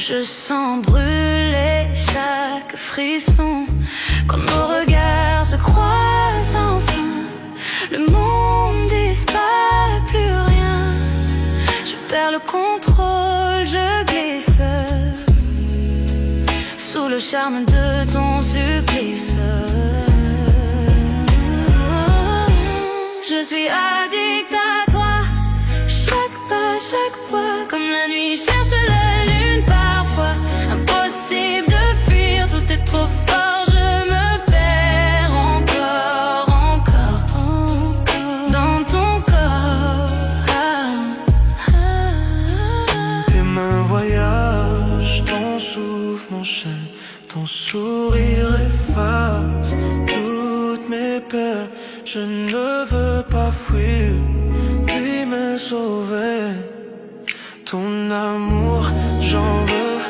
Je sens brûler chaque frisson quand nos regards se croisent enfin. Le monde disparaît, plus rien. Je perds le contrôle, je glisse sous le charme de ton supplice. Je suis addict à toi, chaque pas, chaque fois, comme la nuit cherche la lune parfois. Impossible de fuir, tout est trop fort, je me perds encore, encore, encore dans ton corps. Tes mains voyagent, ton souffle m'enchaîne, ton sourire efface toutes mes peurs. Je ne veux pas fuir, puis me sauver. Ton amour, j'en veux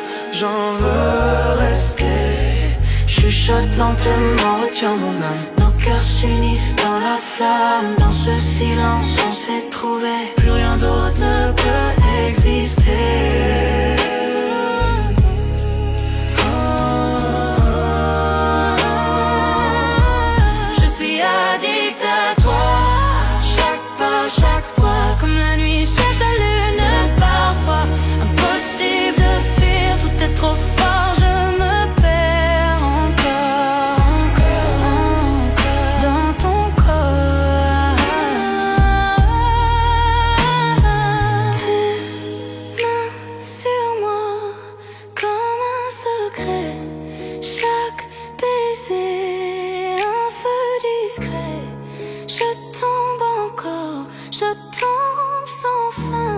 rester. Chuchote lentement, retiens mon âme. Nos cœurs s'unissent dans la flamme. Dans ce silence, on s'est trouvé. Plus rien d'autre ne peut exister. Je suis addict à toi, chaque pas, chaque fois, comme la nuit cherche la lune parfois. Impossible de fuir, tout est trop fort, je me perds encore, encore dans ton corps. Tes mains sur moi comme un secret, chaque baiser un feu discret. Je tombe encore, je tombe sans fin,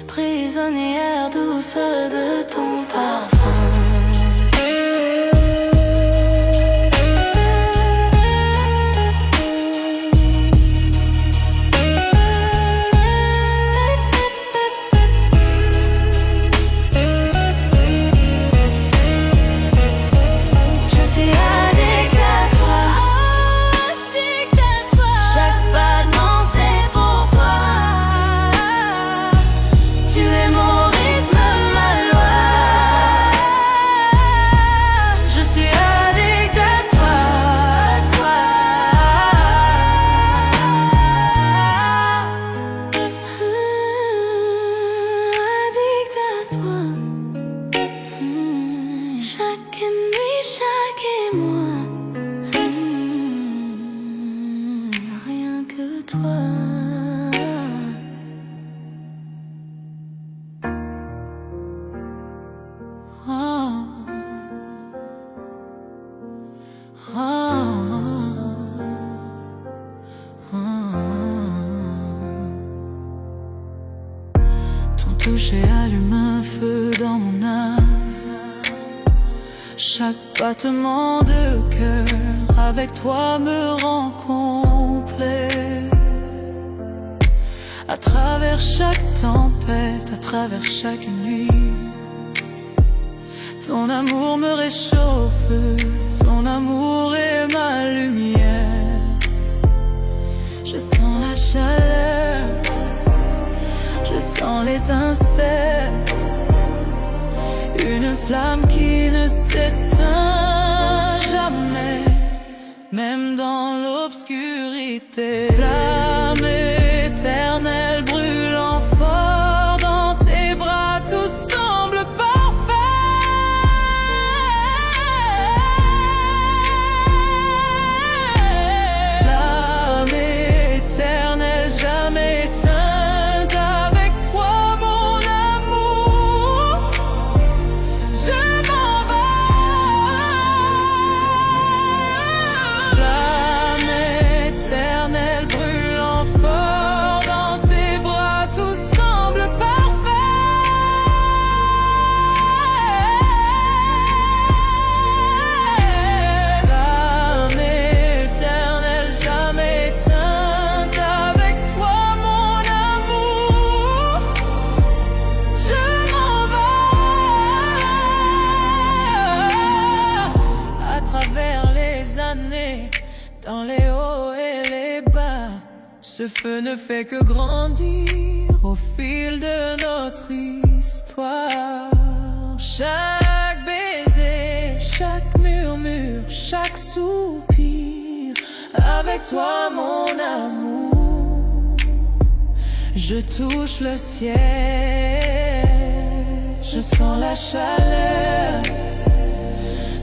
prisonnière douce de ton parfum. Je suis addict à toi, chaque pas non c'est pour toi. Tu es mon rythme, ma loi. Je suis addict à toi, addict à toi. Chaque nuit, chaque émoi, rien que toi. Oh. Oh. Ton toucher allume un feu dans mon âme. Chaque battement de cœur avec toi me rend complet. À travers chaque tempête, à travers chaque nuit, ton amour me réchauffe, ton amour est ma lumière. Je sens la chaleur, je sens l'étincelle, une flamme qui ne s'éteint jamais, même dans l'obscurité. Flamme éternelle brûlant fort dans tes bras, tout semble parfait. Flamme éternelle jamais éteinte, avec toi mon amour, je m'en vais. Flamme éternelle brûlant fort dans tes bras, tout semble parfait. Flamme éternelle jamais éteinte, avec toi mon amour, je m'en vais. À travers les années, dans les hauts et les bas, ce feu ne fait que grandir au fil de notre histoire. Chaque baiser, chaque murmure, chaque soupir, avec toi mon amour, je touche le ciel, je sens la chaleur,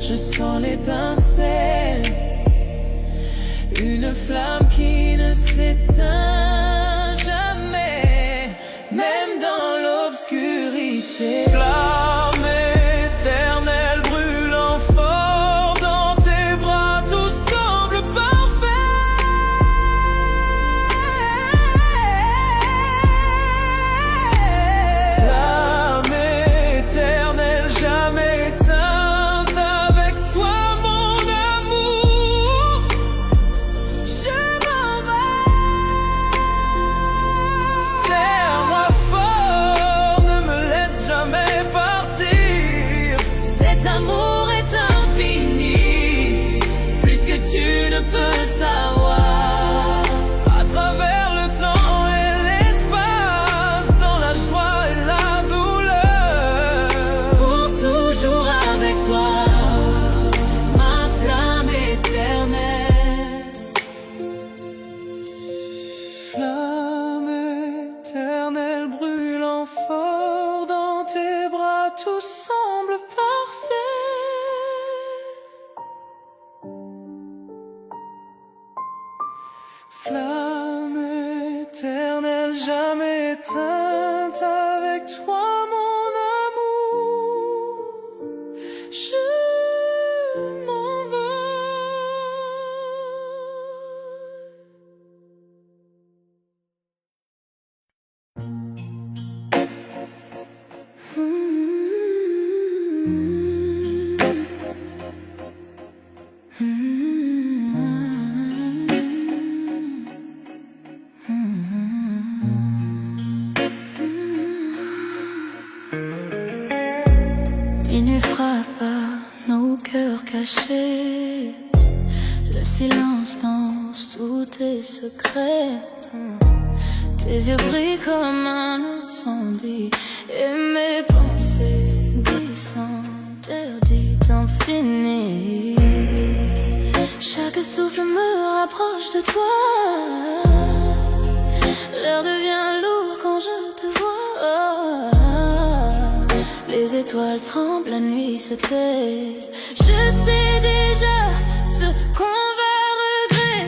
je sens l'étincelle, une flamme qui ne s'éteint jamais, même dans l'obscurité. Flamme éternelle brûlant fort dans tes bras, tout semble parfait. Flamme éternelle jamais éteinte, avec toi mon amour, je m'en vais. Serre-moi fort, ne me laisse jamais partir. Cet amour est infini, plus que tu ne peux savoir. À travers le temps et l'espace, dans la joie et la douleur, Pour toujours avec toi, ma flamme éternelle. flamme éternelle brûlant fort dans tes bras, tout semble parfait. Flamme éternelle jamais éteinte, avec toi mon amour, je m'en vais. Minuit frappe à nos cœurs cachés, le silence danse tous tes secrets. Tes yeux brillent comme un incendie, et mes pensées glissent interdites infinies. Chaque souffle me rapproche de toi, l'air devient lourd quand je te vois. Les étoiles tremblent, la nuit se tait. Je sais déjà ce qu'on va regretter.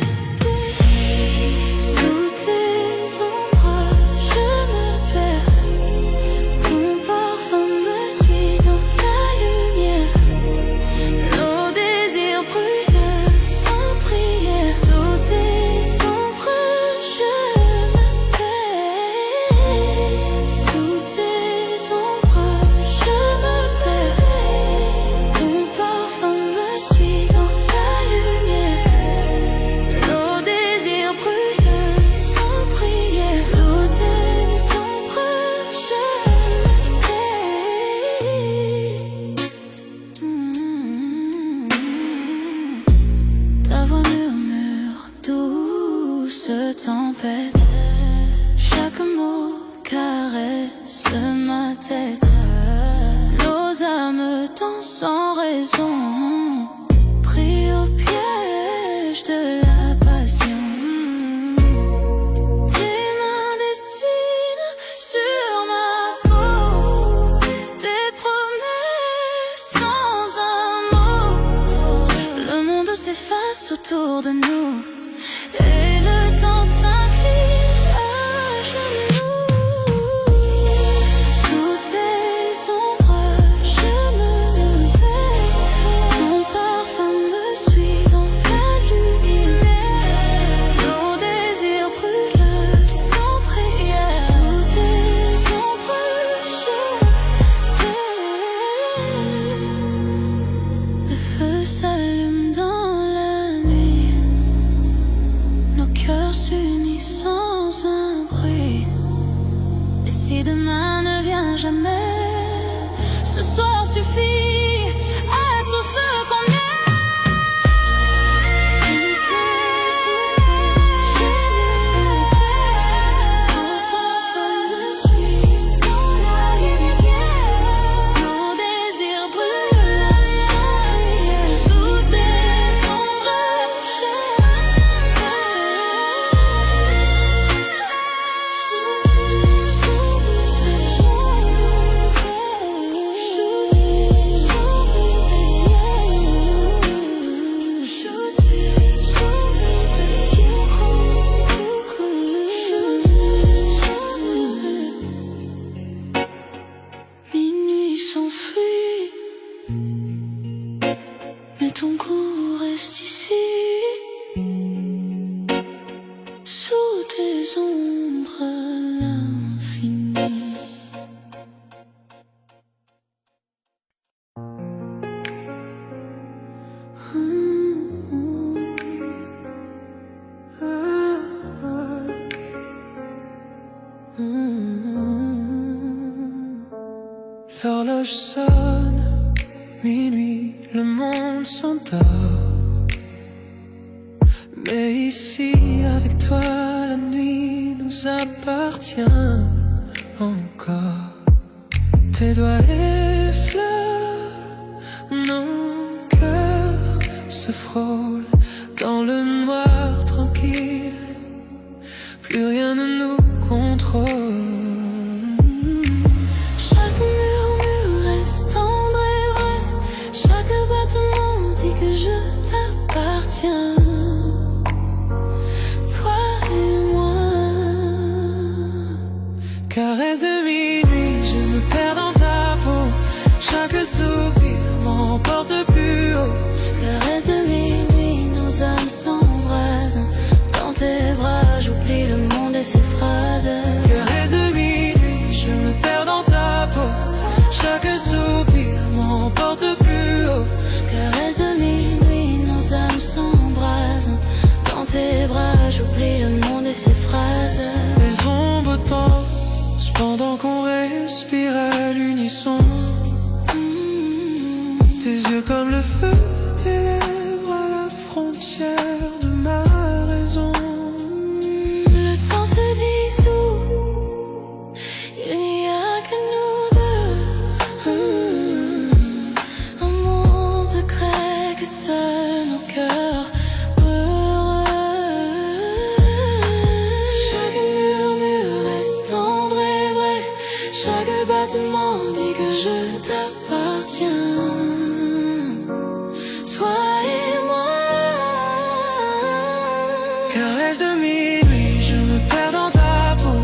Sous tes ombrages, je me perds. Ton parfum me suit dans la lumière. Nos désirs brûlent sans prière. Sous tes ombrages, je me perds. Sous tes ombrages, je me perds. Ton parfum me suit dans la lumière. Nos désirs brûlent sans prière. Sous tes ombrages, je me perds. Ta voix murmure, douce tempête. Chaque mot caresse ma tête. Nos âmes dansent sans raison, pris au piège de la passion. Tes mains dessinent sur ma peau des promesses sans un mot. Le monde s'efface autour de nous et le temps s'incline à genoux. Sous tes ombrages, je me perds. Ton parfum me suit dans la lumière. Nos désirs brûlent sans prière. Sous tes ombrages, je t'aime. Le feu s'allume dans la nuit. Nos cœurs s'unissent sans un bruit. Et si demain ne vient jamais, ce soir suffit à tout ce qu'on est. Sous tes ombrages, je me perds. Ton parfum me suit dans la lumière. Nos désirs L'horloge sonne, minuit, le monde s'endort. Mais ici, avec toi, la nuit nous appartient encore. Tes doigts effleurent, nos cœurs se frôlent dans le noir tranquille. Plus rien ne nous contrôle. Chaque murmure reste tendre et vrai. Chaque battement dit que je t'appartiens. Toi et moi. Caresse de minuit, je me perds dans ta peau. Chaque soupir m'emporte plus haut. Caresse de minuit, nos âmes s'embrasent. Dans tes bras, j'oublie le monde et ses phrases. Caresse de minuit, je me perds dans ta peau. Chaque soupir m'emporte plus haut. Caresse de minuit, nos âmes s'embrasent. Dans tes bras, j'oublie le monde et ses phrases. Les ombres dansent pendant qu'on respire à l'unisson. Tes yeux comme le feu, tes lèvres à la frontière de ma raison. Le temps se dissout, il n'y a que nous deux. Un monde secret que seuls nos cœurs heureux. Chaque murmure reste tendre et vrai. Chaque battement dit que je t'appartiens. Toi et moi. Caresse de minuit, je me perds dans ta peau.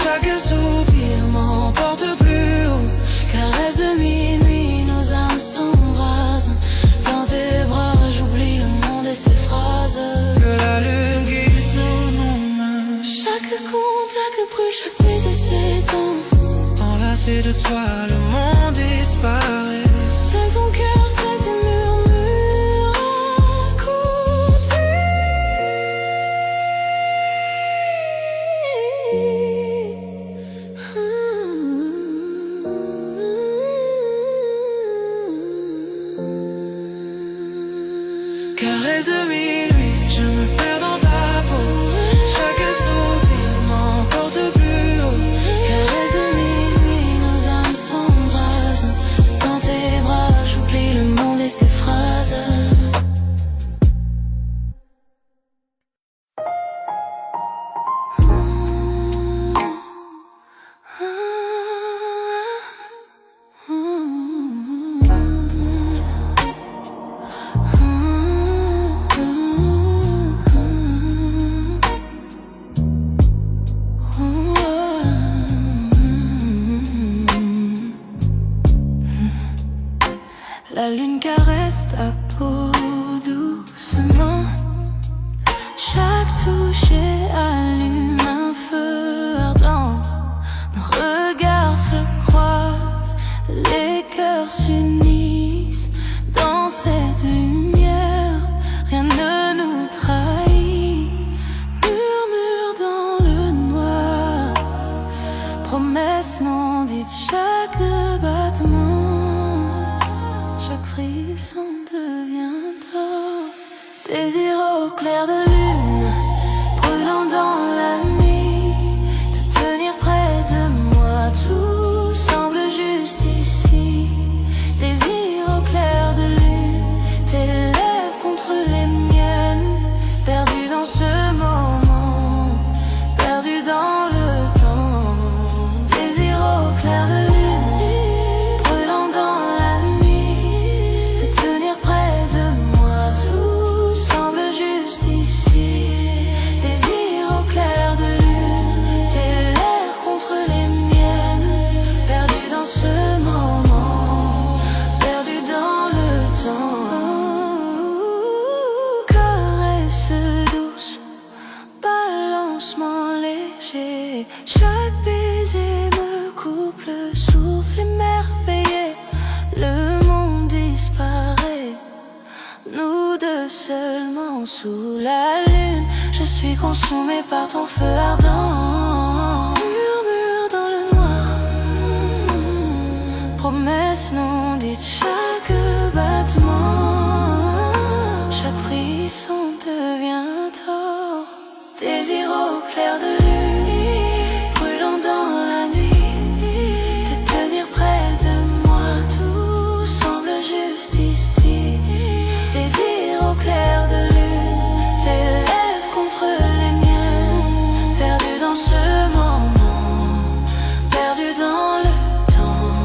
Chaque soupir m'emporte plus haut. Caresse de minuit, nos âmes s'embrasent. Dans tes bras, j'oublie le monde et ses phrases. Que la lune guide nos mains. Chaque contact brûle, chaque baiser s'éteint. Enlacé de toi, le monde disparaît. Seul ton cœur, seul tes murmures à côté. Caresse de minuit, je me perds dans ta peau. Chaque soupir m'emporte plus haut. Caresse de minuit, nos âmes s'embrasent. Dans tes bras, j'oublie le monde et ses phrases. La lune caresse ta peau doucement. Chaque toucher allume un feu ardent. Nos regards se croisent, les cœurs s'unissent. Dans cette lumière, rien ne nous trahit. Murmure dans le noir, promesse non dite, chaque battement. Chaque frisson devient tort. Désir au clair de lune, brûlant dans la nuit. Te tenir près de moi, tout semble juste ici. Désir au clair de lune, tes lèvres contre les miennes. Perdu dans ce moment, perdu dans le temps. Désir au clair de lune, brûlant dans la nuit. Te tenir près de moi, tout semble juste ici. Désir au clair de lune, tes lèvres contre les miennes. Perdu dans ce moment, perdu dans le temps. Caresse douce, balancement léger. Chaque baiser me coupe le souffle émerveillé. Le monde disparaît, nous deux seulement sous la lune. Je suis consumé par ton feu ardent. Murmure dans le noir, promesse non dite, chaque battement, chaque frisson devient tort. Désir au clair de lune, brûlant dans la nuit, te tenir près de moi, tout semble juste ici. Désir au clair de lune, tes lèvres contre les miennes, perdu dans ce moment, perdu dans le temps.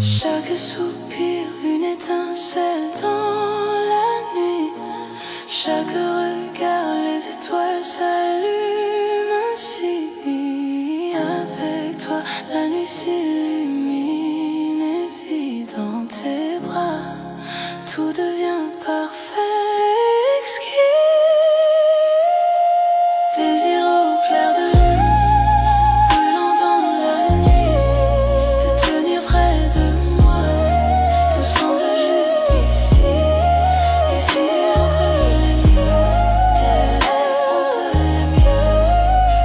Chaque soupir, une étincelle dans la nuit, chaque regard, les étoiles s'allument ainsi. Avec toi, la nuit s'illumine et vit dans tes bras, tout devient parfait, exquis. Désir au clair de lune, brûlant dans la nuit, te tenir près de moi, tout semble juste ici. Désir entre les lieux, tes lèvres contre les miennes,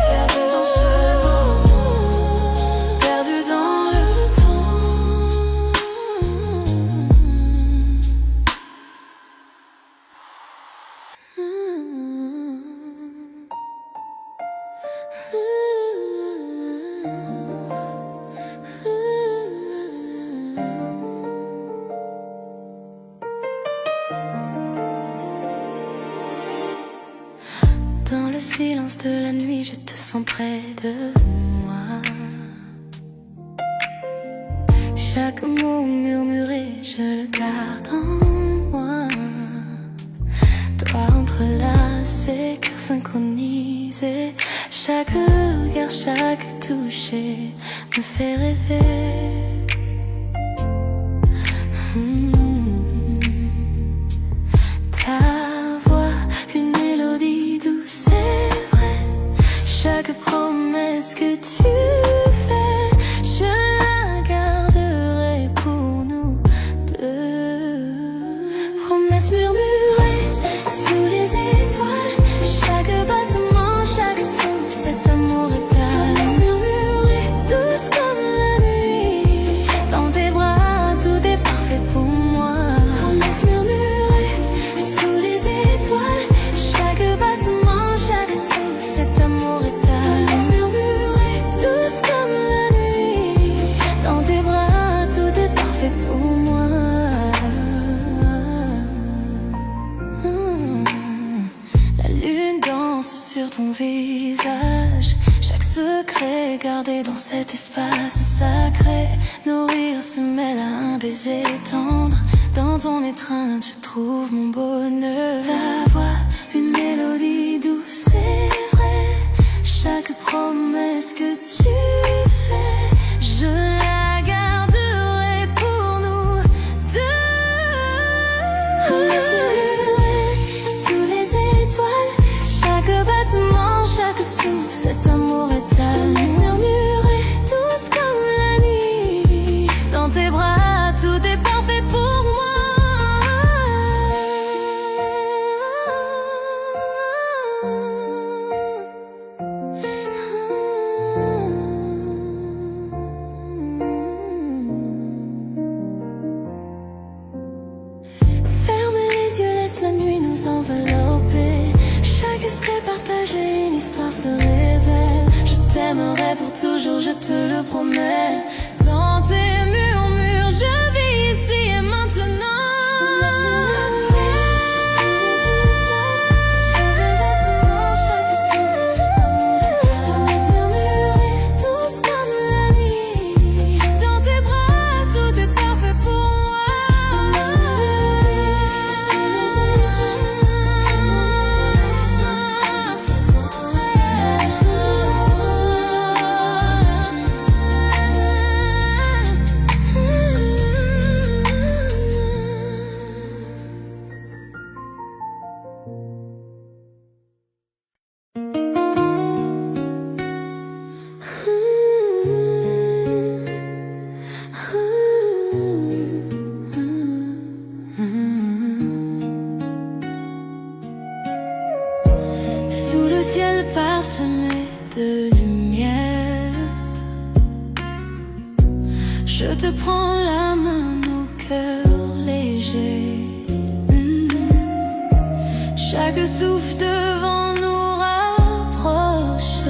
perdu dans ce moment, perdu dans le Dans le silence de la nuit, je te sens près de moi. Chaque mot murmuré, je le garde en moi. Doigts entrelacés, cœur synchronisé, chaque regard, chaque toucher me fait rêver. Ta voix, une mélodie douce, c'est vrai. Chaque promesse que tu fais, je la garderai pour nous deux. Promesse murmurée sous les étoiles, chaque battement, chaque souffle, cet amour étale. Promesse murmurée, douce comme la nuit, dans tes bras, tout est parfait pour moi. Promesse murmurée sous les étoiles, chaque battement, chaque souffle, cet amour étale. Promesse murmurée, douce comme la nuit, dans tes bras, tout est parfait pour moi. La lune danse sur ton visage, chaque secret gardé dans cet espace sacré. Nos rires se mêlent à un baiser tendre, dans ton étreinte je trouve mon bonheur. Ta voix, une mélodie douce, c'est vrai. Chaque promesse que tu fais, je la garderai pour nous deux. Promesse murmurée sous les étoiles, chaque battement, chaque souffle, cet amour étale. Promesse murmurée, douce comme la nuit, dans tes bras, tout est parfait pour moi. Ferme les yeux, laisse la nuit nous envelopper. Chaque secret partagé, une histoire se révèle. Je t'aimerai pour toujours, je te le promets. Dans tes murmures, je vis ici et maintenant. Promesse murmurée, douce comme la nuit, dans tes bras, tout est parfait pour moi. Promesse murmurée sous les étoiles. Je te prends la main, nos cœurs légers. Chaque souffle devant nous rapproche.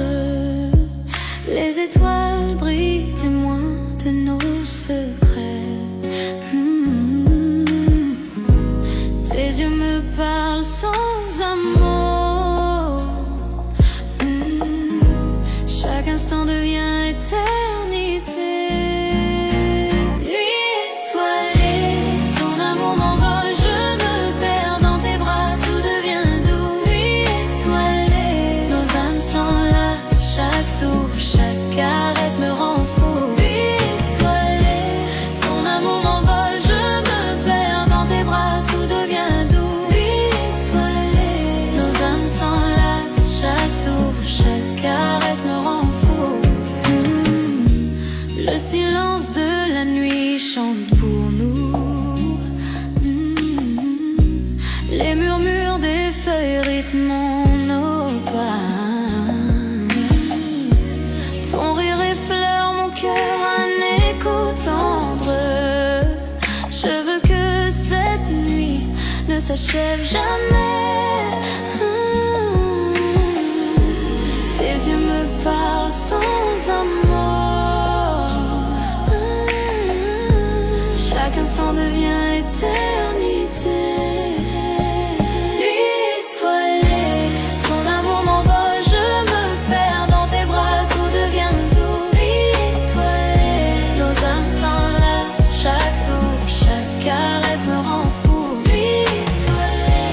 Les étoiles brillent, témoins de nos secrets. Tes yeux me parlent sans un mot. Chaque instant devient éternité. Nuit étoilée, ton amour m'envole, je me perds dans tes bras, tout devient doux. Nuit étoilée, nos âmes s'enlacent, chaque souffle, chaque caresse me rend fou. Nuit étoilée, ton amour m'envole, je me perds dans tes bras, tout devient doux. Nuit étoilée, nos âmes s'enlacent, chaque souffle, chaque caresse me rend fou. Le silence de la nuit chante pour nous. Les murmures des feuilles rythment nos pas. Ton rire effleure mon cœur, un écho tendre. Je veux que cette nuit ne s'achève jamais. Tes yeux me parlent sans un mot. Chaque instant devient éternité. Nuit étoilée, ton amour m'envole, je me perds dans tes bras, tout devient doux. Nuit étoilée, nos âmes s'enlacent, chaque souffle, chaque caresse me rend fou. Nuit étoilée,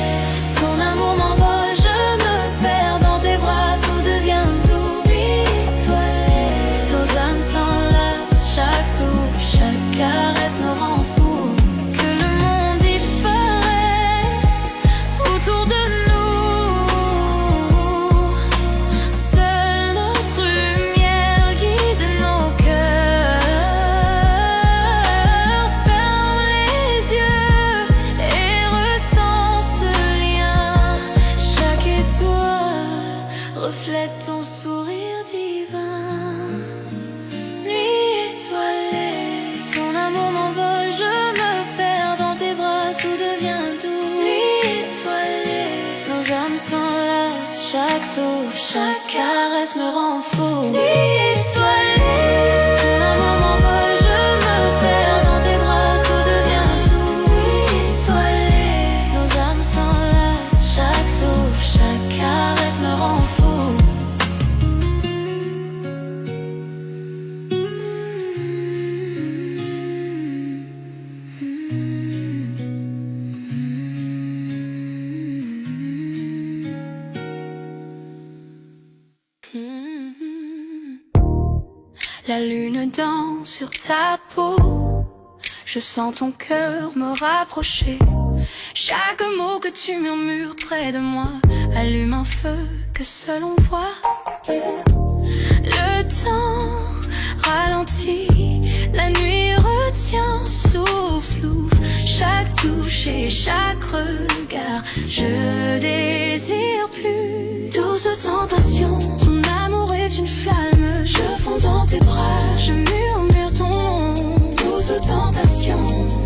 ton amour m'envole, je me perds dans tes bras, tout devient doux. Nuit étoilée, nos âmes s'enlacent, chaque souffle, chaque caresse me rend fou. Que le monde disparaisse autour de nous. Seule notre lumière guide nos cœurs. Ferme les yeux et ressens ce lien. Chaque étoile reflète ton sourire divin. Nuit étoilée, ton amour m'envole, je me perds dans tes bras, tout devient doux. Nuit étoilée, nos âmes s'enlacent, chaque souffle, chaque caresse me rend fou. Nuit étoilée, ton amour m'envole, je me perds dans tes bras, tout devient doux. Nuit étoilée, nos âmes s'enlacent, chaque souffle, chaque caresse me rend fou. La lune danse sur ta peau. Je sens ton cœur me rapprocher. Chaque mot que tu murmures près de moi allume un feu que seul on voit. Le temps ralentit, la nuit retient, souffle, chaque touche et chaque regard. Je désire plus douce tentation. Ton amour est une flamme, je fonds dans tes bras, je murmure ton nom. Douce tentation,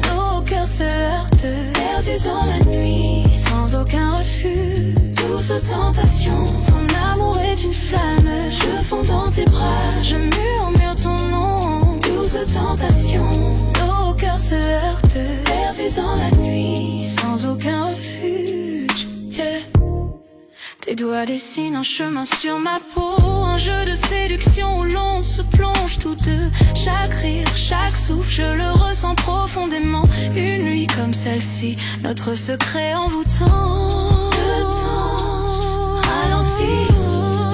nos cœurs se heurtent, perdus dans la nuit, sans aucun refus. Douce tentation, ton amour est une flamme, je fonds dans tes bras, je murmure ton nom. Douce tentation, nos cœurs se heurtent, perdus dans la nuit, sans aucun refuge. Yeah. Tes doigts dessinent un chemin sur ma peau, un jeu de séduction où l'on se plonge tous deux. Chaque rire, chaque souffle, je le ressens profondément. Une nuit comme celle-ci, notre secret envoûtant. Le temps ralentit,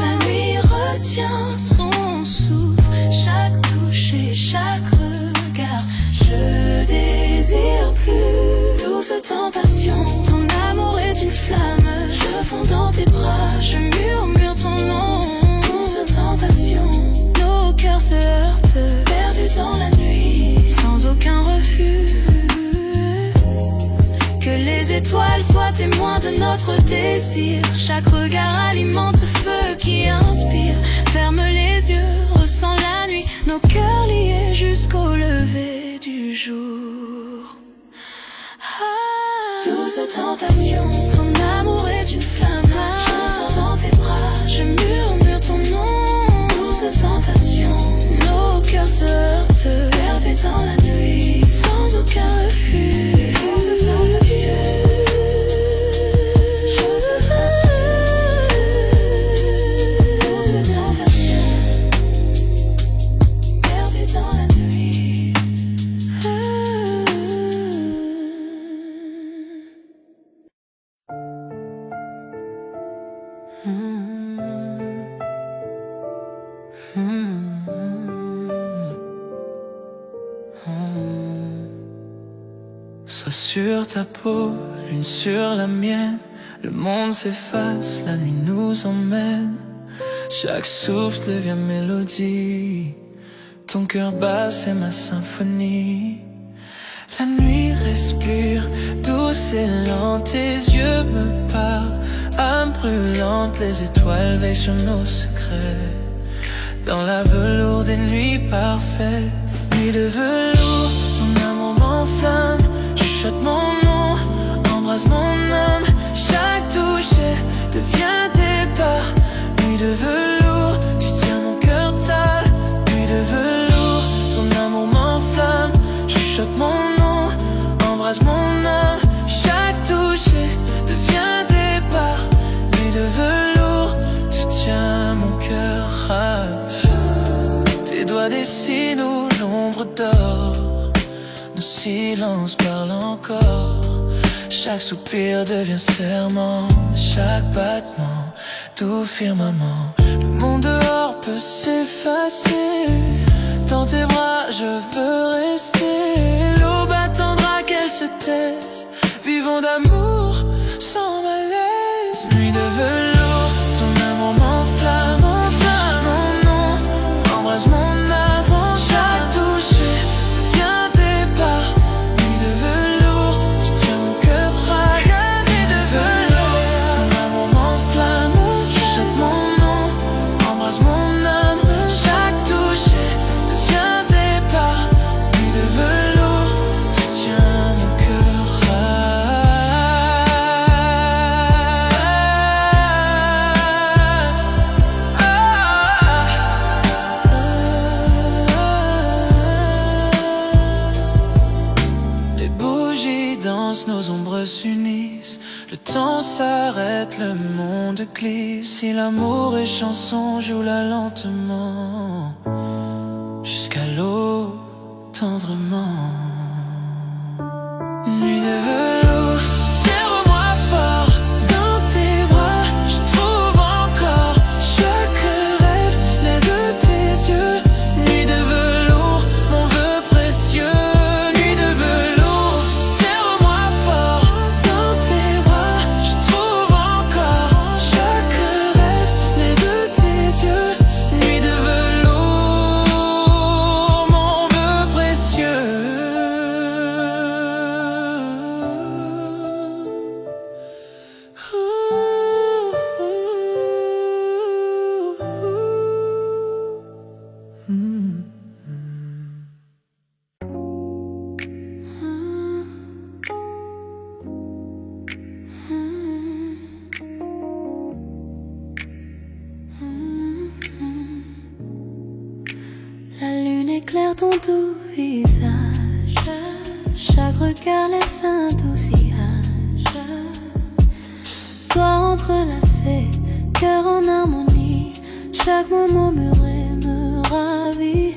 la nuit retient son souffle. Chaque touche et chaque regard, je désire plus. Douce tentation, ton amour est une flamme, je fonds dans tes bras, je murmure ton nom. Douce tentation, nos cœurs se heurtent, perdus dans la nuit, sans aucun refus. Que les étoiles soient témoins de notre désir. Chaque regard alimente ce feu qui inspire. Ferme les yeux, ressens la nuit, nos cœurs liés jusqu'au lever. jours. Douce tentation, ton amour est une flamme. Je me sens dans tes bras, je murmure ton nom. Douce tentation, nos cœurs se heurtent, perdus dans la nuit, sans aucun refus. Douce tentation. Sois sur ta peau, l'une sur la mienne. Le monde s'efface, la nuit nous emmène. Chaque souffle devient mélodie. Ton cœur bat, c'est ma symphonie. La nuit respire, douce et lente. Tes yeux me parlent, âme brûlante. Les étoiles veillent sur nos secrets. Dans la velours des nuits parfaites. Nuit de velours, ton amour m'enflamme. Chuchote mon nom, embrasse mon âme. Chaque toucher devient départ. Nuit de velours, tu tiens mon cœur de salle. Nuit de velours, ton amour m'enflamme. Chuchote mon nom, embrasse mon âme. Chaque toucher devient départ. Nuit de velours, tu tiens mon cœur. Tes doigts dessinent où l'ombre dort. Nos silences parlent encore. Chaque soupir devient serment. Chaque battement, tout firmament. Le monde dehors peut s'effacer. Dans tes bras je veux rester. L'aube attendra qu'elle se taise. Vivons d'amour sans malaise. Nuit de velours, ton amour m'enflamme. Mon nom, embrasse mon âme. Chaque toucher devient départ. Nuit de velours, tu tiens mon cœur fragile. Nuit de velours, ton amour m'enflamme. Chuchote mon nom, embrasse mon âme. Chaque toucher devient départ. Nuit de velours, tu tiens mon cœur fragile. Les bougies dansent, nos ombres s'unissent. Le temps s'arrête, le monde glisse. Si l'amour est chanson, joue-la lentement. Jusqu'à l'eau, tendrement. Nuit de velours, serre-moi fort. Dans tes bras, je trouve encore. Chaque rêve naît de tes yeux. Nuit de velours, mon vœu précieux. Nuit de velours, serre-moi fort. Dans tes bras, je trouve encore. Chaque rêve naît de tes yeux. Nuit de velours, mon vœu précieux. La lune éclaire ton doux visage. Chaque regard laisse un doux sillage. Toi entrelacé, cœur en harmonie. Chaque moment murmuré me ravit.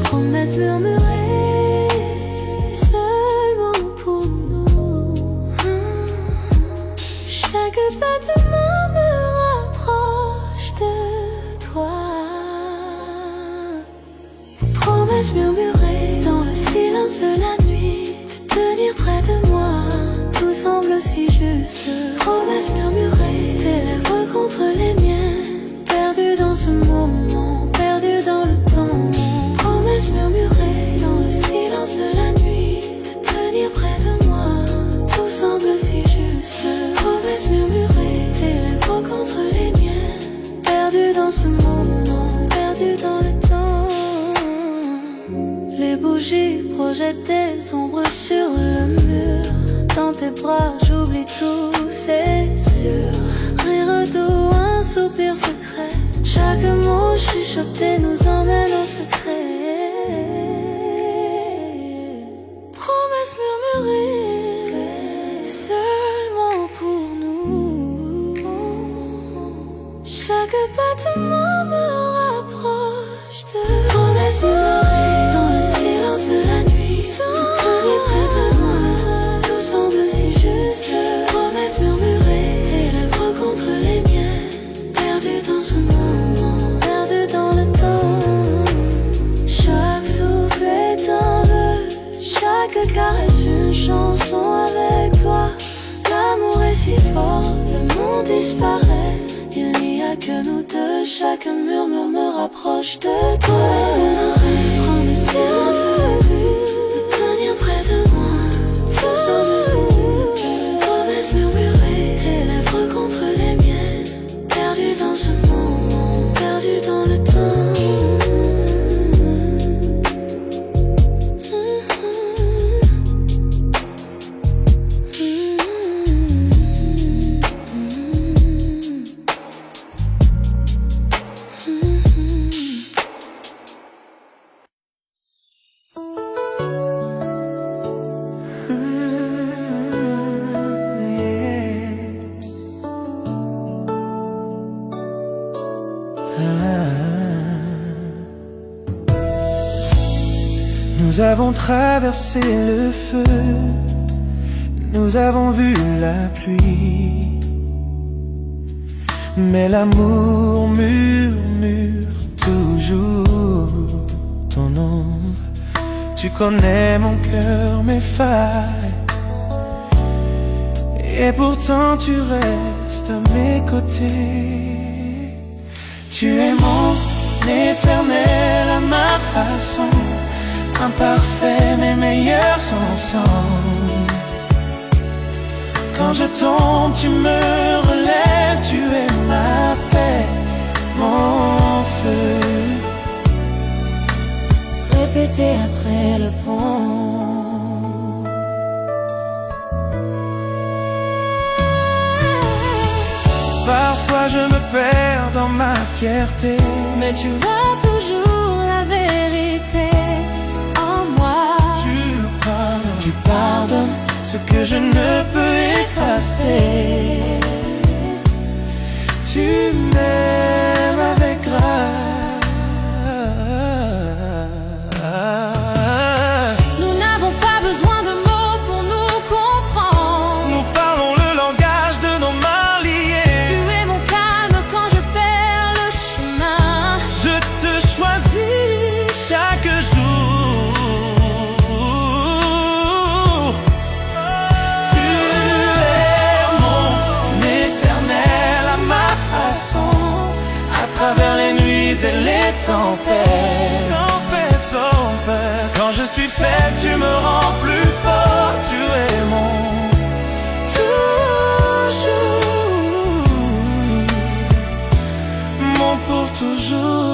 Promesse murmurée seulement pour nous. Chaque battement me rapproche de toi. Promesse murmurée dans le silence de la nuit. De tenir près de moi, tout semble si juste. Promesse murmurée, tes lèvres contre les miennes. Perdu dans ce moment, perdu dans le temps. Promesse murmurée dans le silence de la nuit. De tenir près de moi, tout semble si juste. Promesse murmurée, tes lèvres contre les miennes. Perdu dans ce moment, perdu dans le temps. Les beaux bougies projettent des ombres sur le mur. Dans tes bras j'oublie tout, c'est sûr. Rire doux, un soupir secret. Chaque mot chuchoté nous emmène au secret. Promesse murmurée, seulement pour nous. Chaque battement me rapproche de promesse murmurée. Dans le silence de la nuit, tenir près de moi, tout semble si juste. Promesse murmurée, tes lèvres contre les miennes, perdues dans ce moment, perdues dans le temps. Chaque souffle est un vœu, chaque caresse une chanson avec toi. L'amour est si fort, le monde disparaît. Il n'y a que nous deux, chaque murmure me rapproche de toi. Promesse murmurée, de tenir près de moi, tout semble promesse murmurée, tes lèvres contre les miennes, perdues dans ce moment, perdues dans le temps. Nous avons traversé le feu, nous avons vu la pluie, mais l'amour murmure toujours ton nom. Tu connais mon cœur, mes failles, et pourtant tu restes à mes côtés. Tu es mon éternel à ma façon, imparfait mais meilleur ensemble. Quand je tombe, tu me relèves, tu es ma paix, mon feu. Répétez après le pont. Parfois je me perds dans ma fierté, Mais tu as toujours la vérité en moi. tu pardonnes ce que je ne peux effacer. Tu m'aimes avec grâce. Nous n'avons pas besoin de mots pour nous comprendre. Nous parlons le langage de nos mains liées. Tu es mon calme quand je perds le chemin. Je te choisis chaque jour. Tu es mon éternel à ma façon, à travers les nuits et les tempêtes. Quand je suis faible, tu me rends plus fort. Tu es mon toujours, mon pour toujours.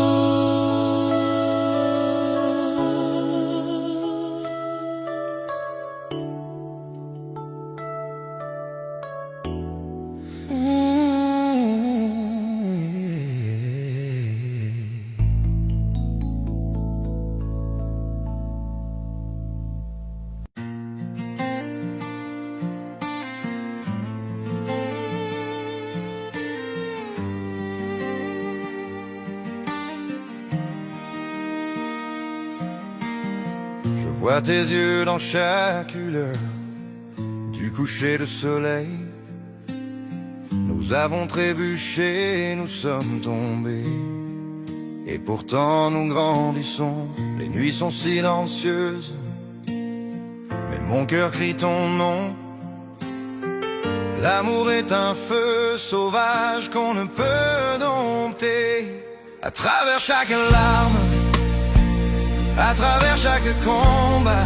Je vois tes yeux dans chaque lueur du coucher de soleil. Nous avons trébuché, nous sommes tombés, et pourtant nous grandissons. Les nuits sont silencieuses, mais mon cœur crie ton nom. L'amour est un feu sauvage qu'on ne peut dompter. À travers chaque larme, à travers chaque combat,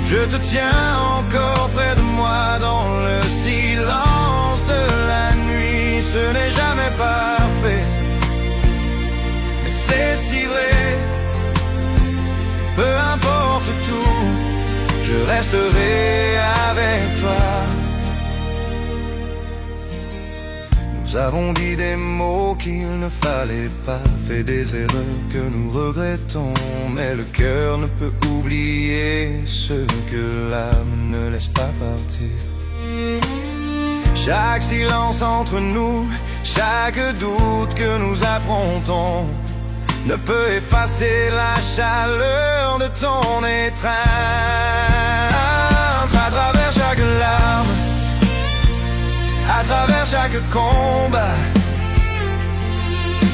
je te tiens encore près de moi dans le silence de la nuit. Ce n'est jamais parfait, mais c'est si vrai. resterai avec toi. Nous avons dit des mots qu'il ne fallait pas, fait des erreurs que nous regrettons, mais le cœur ne peut oublier ce que l'âme ne laisse pas partir. Chaque silence entre nous, chaque doute que nous affrontons ne peut effacer la chaleur de ton étreinte. À travers chaque larme, à travers chaque combat,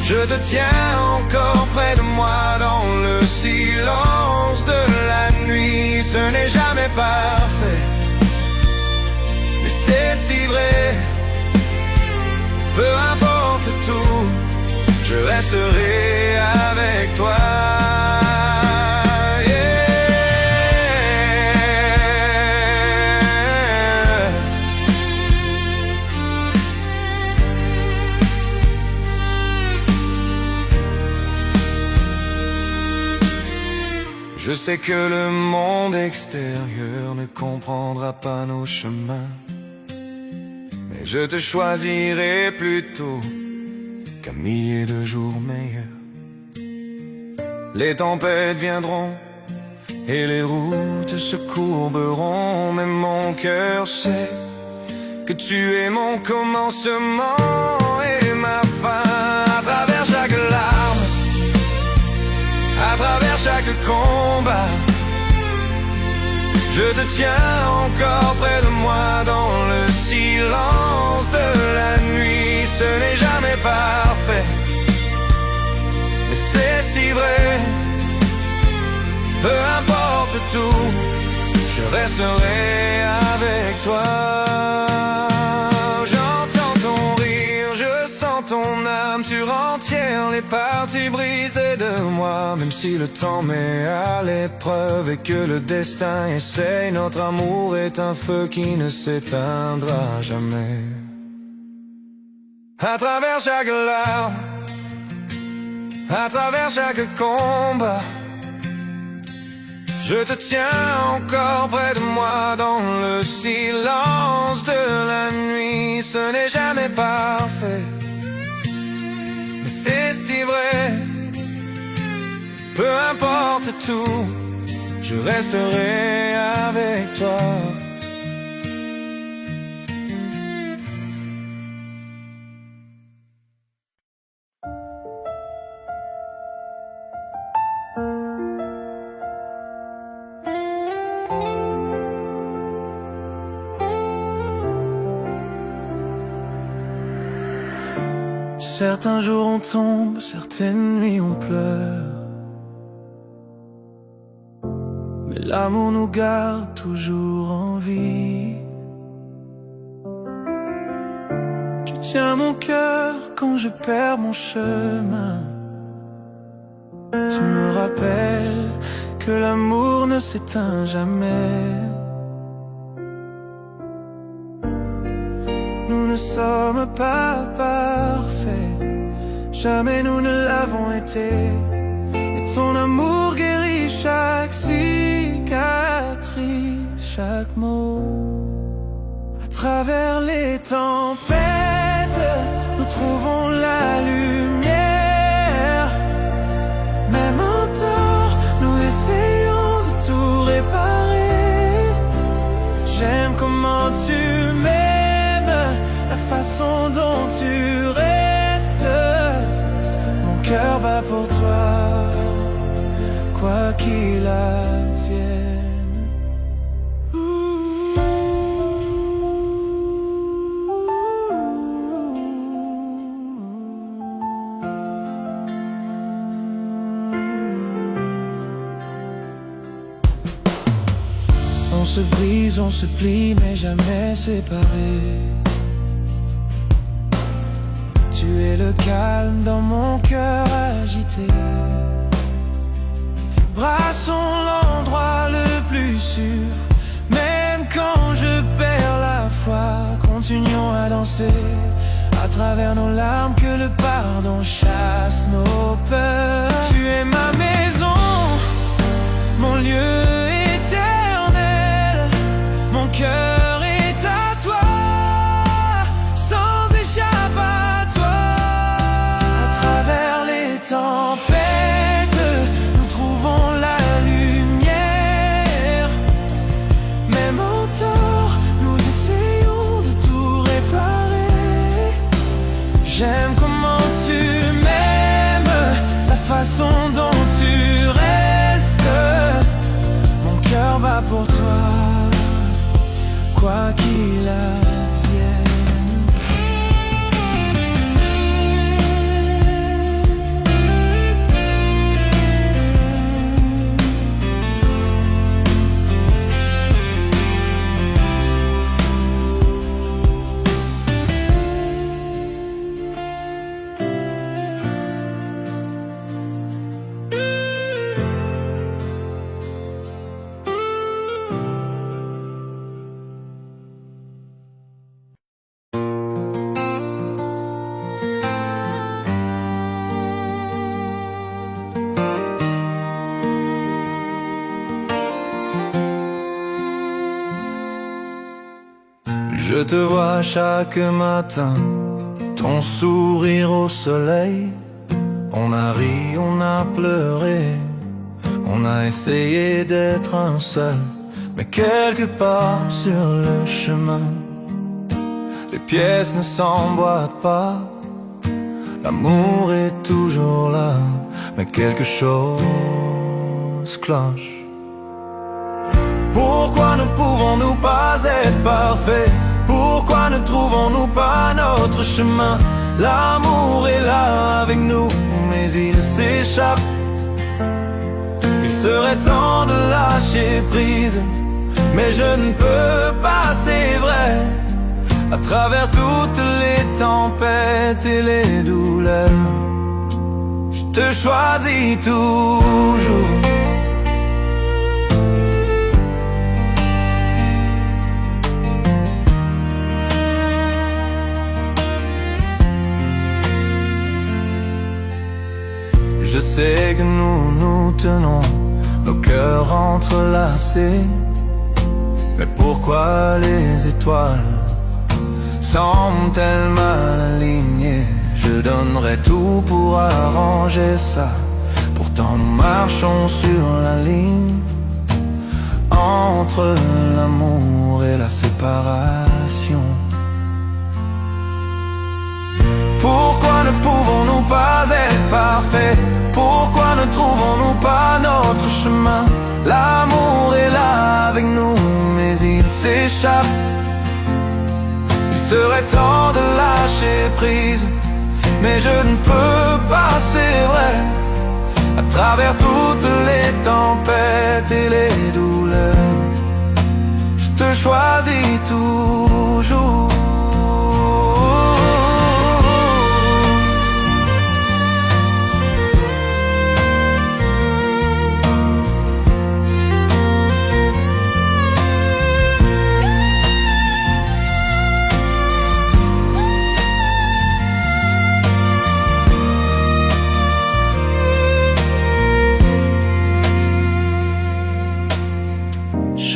je te tiens encore près de moi dans le silence de la nuit. Ce n'est jamais parfait, mais c'est si vrai. Peu importe tout, je resterai avec toi. Je sais que le monde extérieur ne comprendra pas nos chemins, mais je te choisirai plutôt qu'un millier de jours meilleurs. Les tempêtes viendront et les routes se courberont, mais mon cœur sait que tu es mon commencement et ma fin. À travers chaque larme, à travers chaque combat, je te tiens encore près de moi dans le silence de la nuit. Ce n'est jamais parfait, mais c'est si vrai. Peu importe tout, je resterai avec toi. J'entends ton rire, je sens ton âme, tu rentières les parties brisées de moi. Même si le temps met à l'épreuve et que le destin essaye, notre amour est un feu qui ne s'éteindra jamais. À travers chaque larme, à travers chaque combat, je te tiens encore près de moi dans le silence de la nuit. Ce n'est jamais parfait, mais c'est si vrai. Peu importe tout, je resterai avec toi. Certains jours on tombe, certaines nuits on pleure, mais l'amour nous garde toujours en vie. Tu tiens mon cœur quand je perds mon chemin. Tu me rappelles que l'amour ne s'éteint jamais. Nous ne sommes pas parfaits, jamais nous ne l'avons été. Mais ton amour guérit chaque cicatrice, chaque mot. À travers les tempêtes, nous trouvons la lumière. Même en tort, nous essayons de tout réparer. J'aime comment tu m'aimes, la façon dont tu restes. Mon cœur bat pour toi, quoi qu'il advienne. On se brise, on se plie, mais jamais séparés. Tu es le calme dans mon cœur agité. Tes bras sont l'endroit le plus sûr. Même quand je perds la foi, continuons à danser. À travers nos larmes, que le pardon chasse nos peurs. Tu es ma maison, mon lieu éternel. quoi qu'il advienne. Je te vois chaque matin, ton sourire au soleil. On a ri, on a pleuré, on a essayé d'être un seul. Mais quelque part sur le chemin, les pièces ne s'emboîtent pas. L'amour est toujours là, mais quelque chose cloche. Pourquoi ne pouvons-nous pas être parfaits? Pourquoi ne trouvons-nous pas notre chemin? L'amour est là avec nous, mais il s'échappe. Il serait temps de lâcher prise, mais je ne peux pas, c'est vrai. À travers toutes les tempêtes et les douleurs, je te choisis toujours. Je sais que nous nous tenons, nos cœurs entrelacés. Mais pourquoi les étoiles semblent-elles mal alignées? Je donnerais tout pour arranger ça. Pourtant nous marchons sur la ligne entre l'amour et la séparation. Pourquoi ne pouvons-nous pas être parfaits? Pourquoi ne trouvons-nous pas notre chemin? L'amour est là avec nous, mais il s'échappe. Il serait temps de lâcher prise, mais je ne peux pas, c'est vrai. À travers toutes les tempêtes et les douleurs, je te choisis toujours.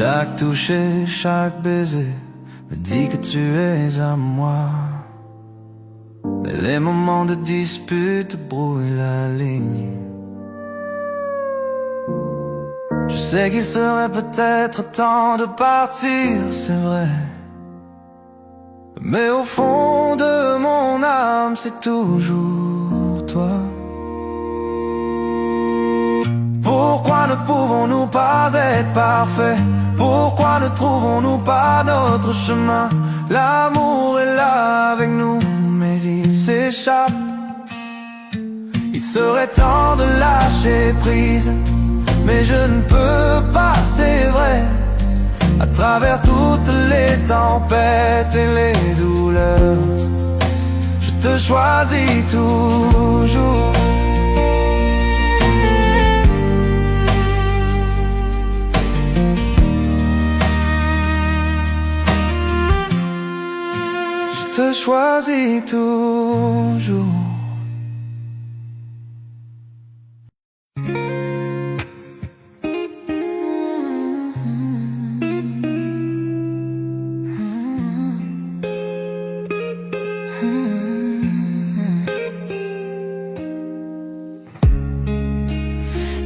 Chaque toucher, chaque baiser me dit que tu es à moi. Mais les moments de dispute brouillent la ligne. Je sais qu'il serait peut-être temps de partir, c'est vrai. Mais au fond de mon âme, c'est toujours toi. Pourquoi ne pouvons-nous pas être parfaits? Pourquoi ne trouvons-nous pas notre chemin? L'amour est là avec nous, mais il s'échappe. Il serait temps de lâcher prise, mais je ne peux pas, c'est vrai. À travers toutes les tempêtes et les douleurs, je te choisis toujours. Je te choisis toujours.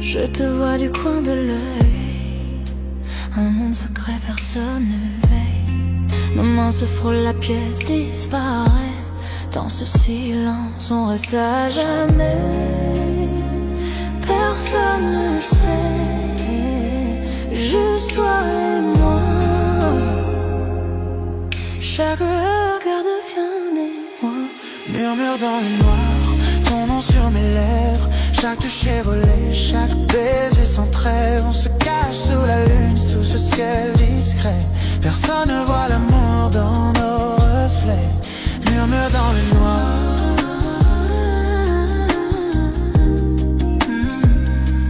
Je te vois du coin de l'œil, un monde secret, personne ne veille. Nos mains se frôlent, la pièce disparaît. Dans ce silence, on reste à jamais. Personne ne sait, juste toi et moi. Chaque regard devient émoi. Murmure dans le noir, ton nom sur mes lèvres. Chaque toucher volé, chaque baiser sans trêve. On se cache sous la lune, sous ce ciel discret. Personne ne voit l'amour dans nos reflets. Murmure dans le noir.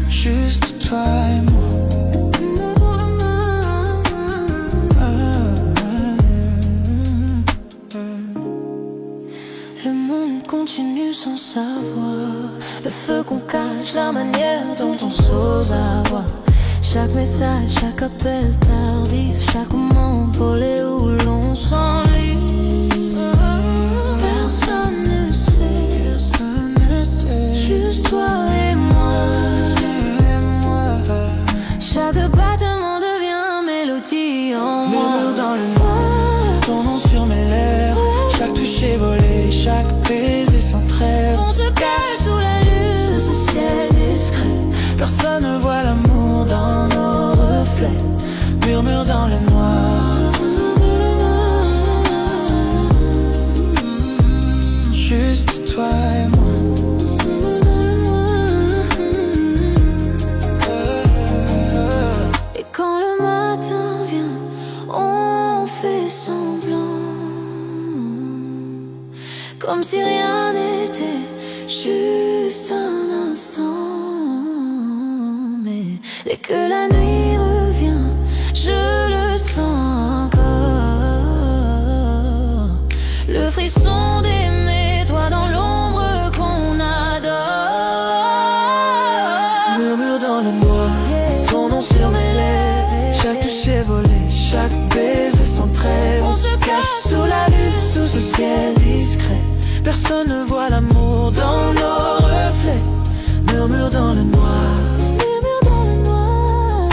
Juste toi et moi. Le monde continue sans savoir. Le feu qu'on cache, la manière dont on s'ose avoir. Chaque message, chaque appel tardif, chaque moment volé où l'on s'enlise. Personne ne sait, juste toi et moi. Chaque battement devient mélodie en moi. Murmure dans le noir, ton nom sur mes lèvres. Chaque toucher volé, chaque baiser sans trêve. On se cache sous la lune, sous ce ciel discret. Personne ne voit l'amour dans nos reflets. Murmure dans le noir. Juste toi et moi. Et quand le matin vient, on fait semblant, comme si rien n'était, juste un instant. Mais dès que la nuit revient, je le sens encore. Le frisson d'aimer, toi dans l'ombre qu'on adore. Murmure dans le noir, ton nom sur mes lèvres. Chaque toucher volé, chaque baiser sans trêve. On se cache sous la lune, sous ce ciel discret. Personne ne voit l'amour dans nos reflets. Murmure dans le noir. Murmure dans le noir.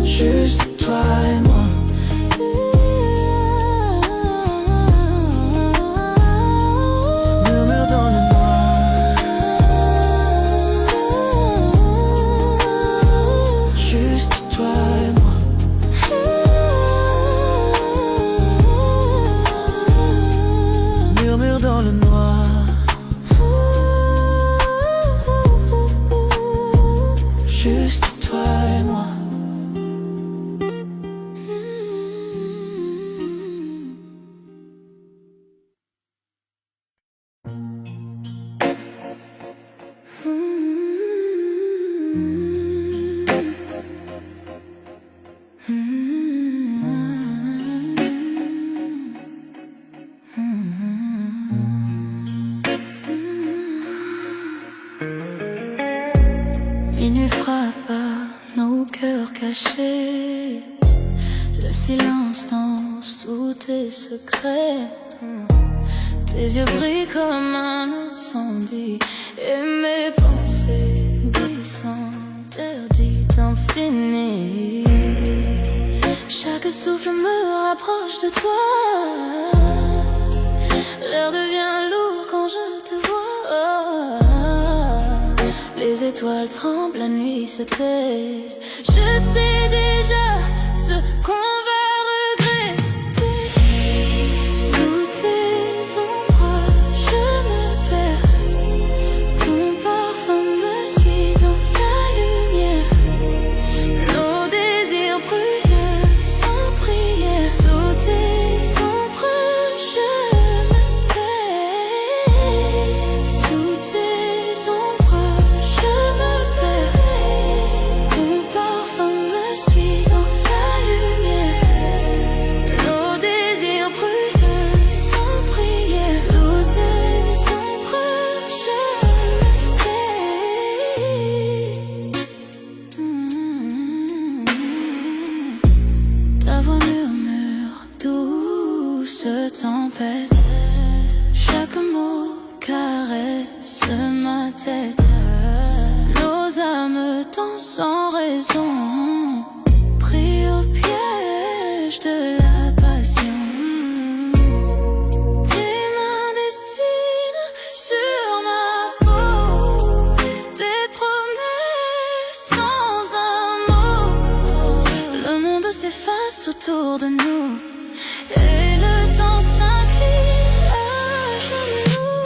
Juste toi et moi. Murmure dans le noir. Juste toi et moi. Murmure dans le noir. Juste toi et moi. Minuit frappe à nos cœurs cachés. Le silence danse tous tes secrets. Tes yeux brillent comme un incendie. Et mes pensées glissent interdites infinies. Chaque souffle me rapproche de toi. L'air devient lourd quand je te vois. Les étoiles tremblent, la nuit se tait. Je sais déjà ce qu'on va regretter. Sous tes ombrages, je me perds. Ton parfum me suit dans la lumière. Nos désirs brûlent sans prière. Sous tes ombrages, je me perds. Sous tes ombrages, je me perds. Ton parfum me suit dans la lumière. Nos désirs brûlent sans prière. Sous tes ombrages, je me perds. Ta voix murmure, douce tempête. Chaque mot caresse ma tête. Nos âmes dansent sans raison, pris au piège de la passion. Tes mains dessinent sur ma peau des promesses sans un mot. Le monde s'efface sous autour de nous. Et le temps s'incline à genoux.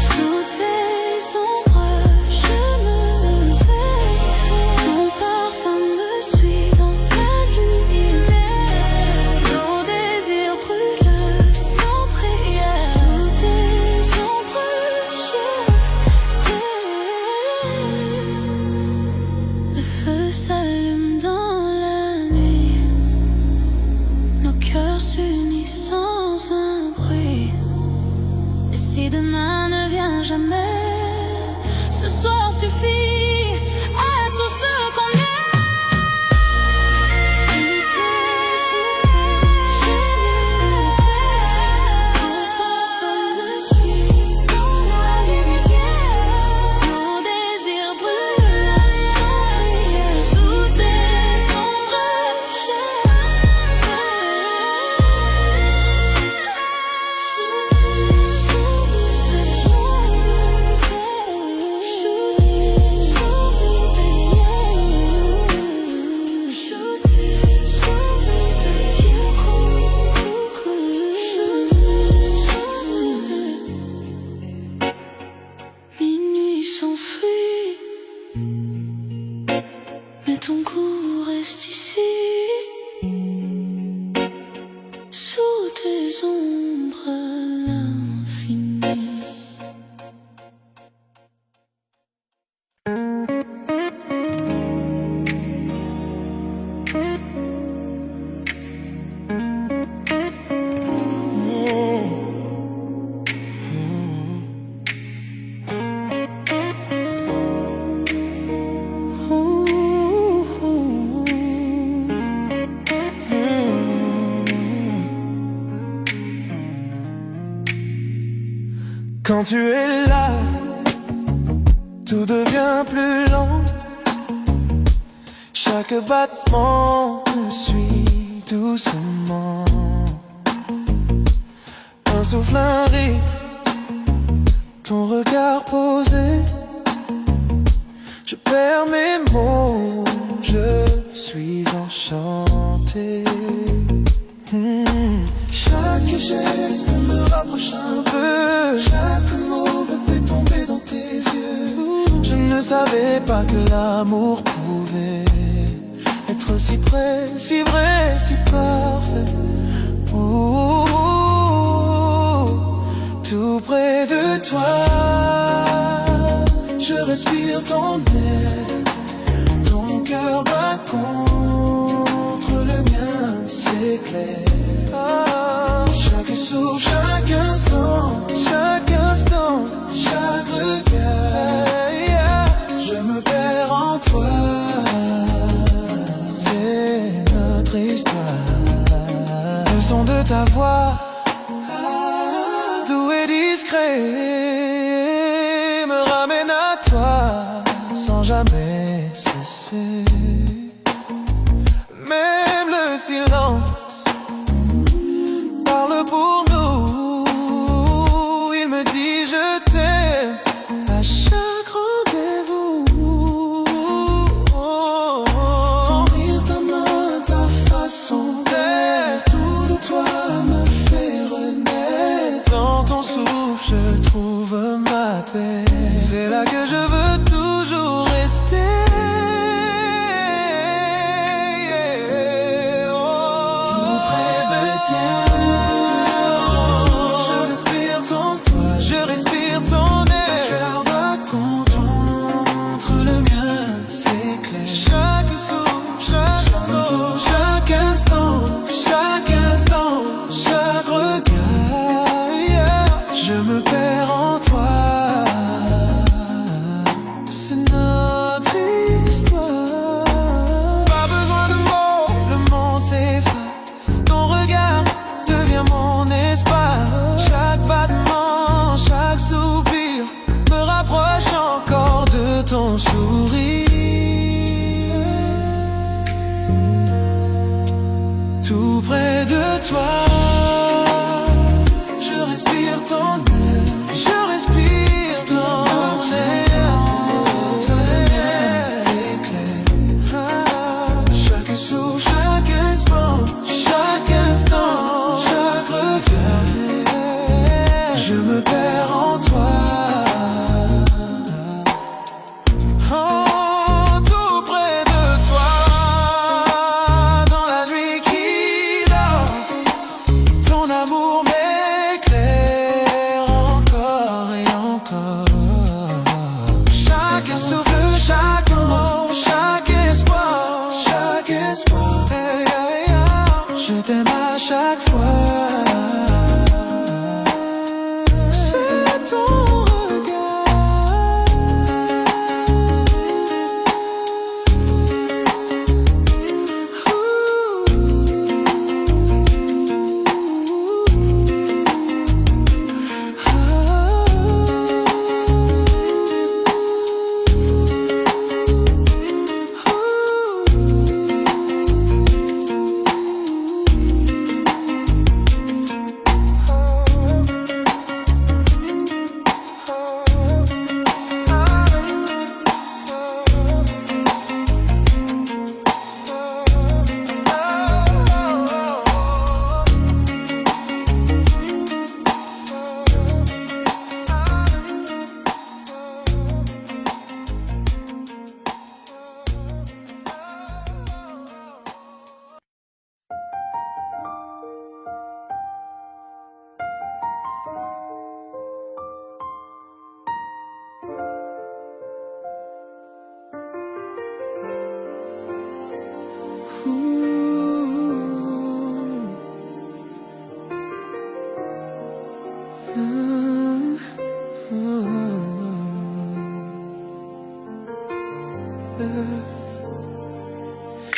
Sous tes ombres, je me perds. Ton parfum me suit dans la lumière. Nos désirs brûlent sans prière. Sous tes ombres, je t'aime. Le feu s'allume dans la nuit. Nos cœurs s'unissent sans un bruit. Et si demain ne vient jamais, ce soir suffit à tout ce qu'on est. Sous tes je me perds. Ton parfum me suit dans la lumière. Nos désirs brûlent sans prière. Sous tes ombres, je minuit s'enfuit, mais ton goût reste ici. Sous tes ombres à l'infini. Quand tu es là, tout devient plus lent. Chaque battement me suit doucement. Un souffle, un rire, ton regard posé. Je perds mes mots, je suis enchanté. Chaque geste me rapproche un peu. Chaque mot me fait tomber dans tes yeux. Je ne savais pas que l'amour pouvait être si près, si vrai, si parfait. Oh, tout près de toi, je respire ton air. Ton cœur bat contre le mien, c'est clair. Chaque souffle, chaque instant, chaque regard, je me perds en toi. C'est notre histoire. Le son de ta voix, doux et discret, me ramène à toi sans jamais cesser. Même le silence parle pour nous. Il me dit je t'aime à chaque rendez-vous. Ton rire, ta main, ta façon d'être, tout de toi me fait renaître. Dans ton souffle je trouve ma paix. C'est là que je veux toujours rester. Tout près de toi. Je me perds en toi. C'est notre histoire. Pas besoin de mots, le monde s'efface. Ton regard devient mon espace. Chaque battement, chaque soupir me rapproche encore de ton sourire. Tout près de toi. Chaque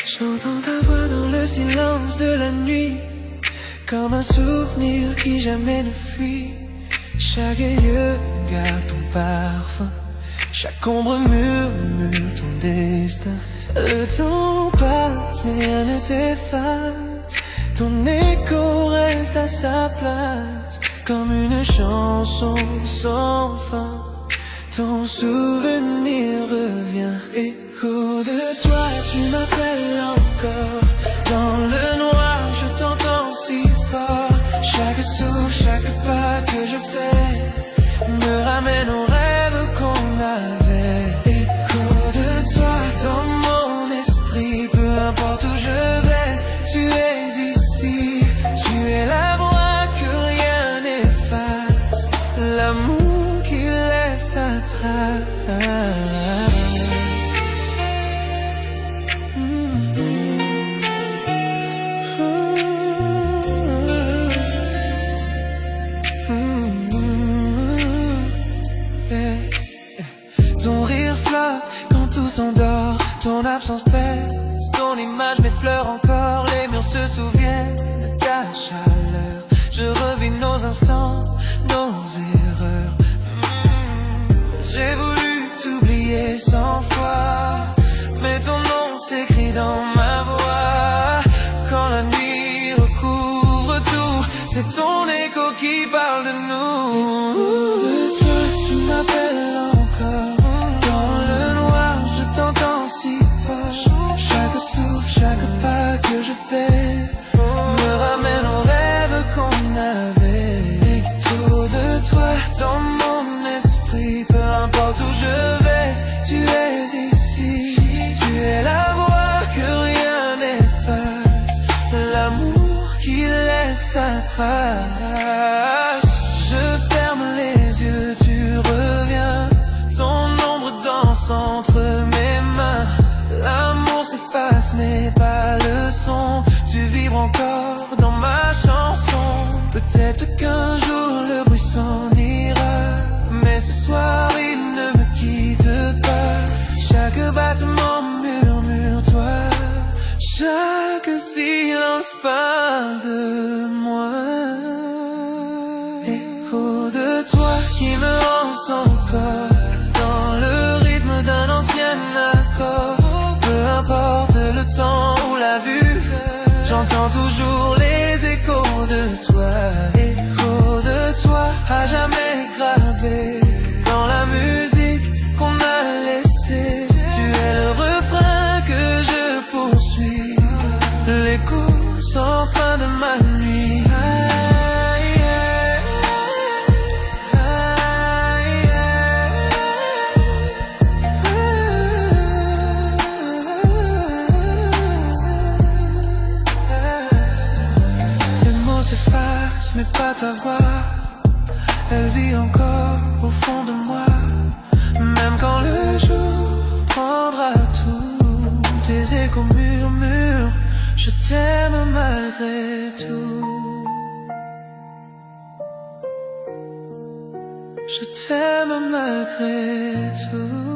J'entends ta voix dans le silence de la nuit, comme un souvenir qui jamais ne fuit. Chaque yeux garde ton parfum, chaque ombre murmure ton destin. Le temps passe mais rien ne s'efface, ton écho reste à sa place, comme une chanson sans fin. Ton souvenir revient, écho de toi, tu m'appelles encore. Dans le noir, je t'entends si fort. Chaque souffle, chaque pas que je fais me ramène aux rêves qu'on avait. Écho de toi dans mon esprit, peu importe où je vais, tu es ici. Tu es la voix que rien n'efface, l'amour qui laisse sa trace. Ton rire flotte quand tout s'endort, ton absence pèse, ton image m'effleure encore. Les murs se souviennent de ta chaleur, je revis nos instants, nos erreurs. J'ai voulu t'oublier 100 fois, mais ton nom s'écrit dans ma voix. Quand la nuit recouvre tout, c'est ton écho qui parle de nous. De toi, tu m'appelles encore. Dans le noir, je t'entends si fort. Chaque souffle, chaque pas que je fais me ramène aux rêves qu'on avait. Autour de toi, dans mon esprit, peu importe où je vais, tu es ici. Tu es la voix que rien n'efface, l'amour qui laisse sa trace. Je ferme les yeux, tu reviens, ton ombre danse entre mes mains. L'amour s'efface, n'est pas le son, tu vibres encore dans ma chanson. Peut-être qu'un jour le bruit s'en ira, mais ce soir il ne me quitte pas. Chaque battement murmure toi, chaque silence parle de moi. Écho de toi qui me hante encore, dans le rythme d'un ancien accord. Peu importe le temps ou la vue, j'entends toujours les échos de toi. Écho de toi à jamais gravé dans la musique qu'on a laissée. Tu es le refrain que je poursuis, l'écho sans fin de ma nuit. Mais pas ta voix, elle vit encore au fond de moi. Même quand le jour prendra tout, tes échos murmurent, je t'aime malgré tout. Je t'aime malgré tout.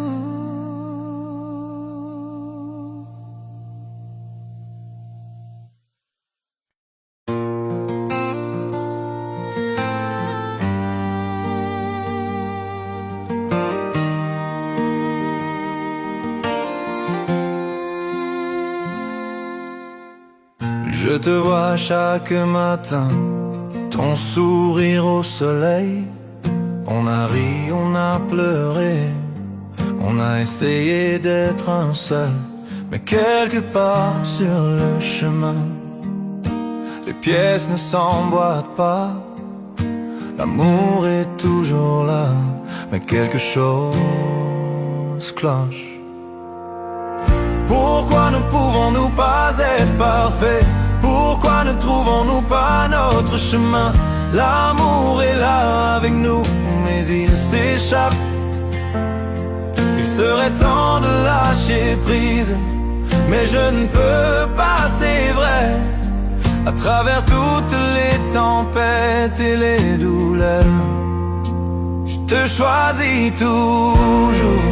Je te vois chaque matin, ton sourire au soleil. On a ri, on a pleuré, on a essayé d'être un seul. Mais quelque part sur le chemin, les pièces ne s'emboîtent pas. L'amour est toujours là, mais quelque chose cloche. Pourquoi ne pouvons-nous pas être parfaits? Pourquoi ne trouvons-nous pas notre chemin? L'amour est là avec nous, mais il s'échappe. Il serait temps de lâcher prise, mais je ne peux pas, c'est vrai. À travers toutes les tempêtes et les douleurs, je te choisis toujours.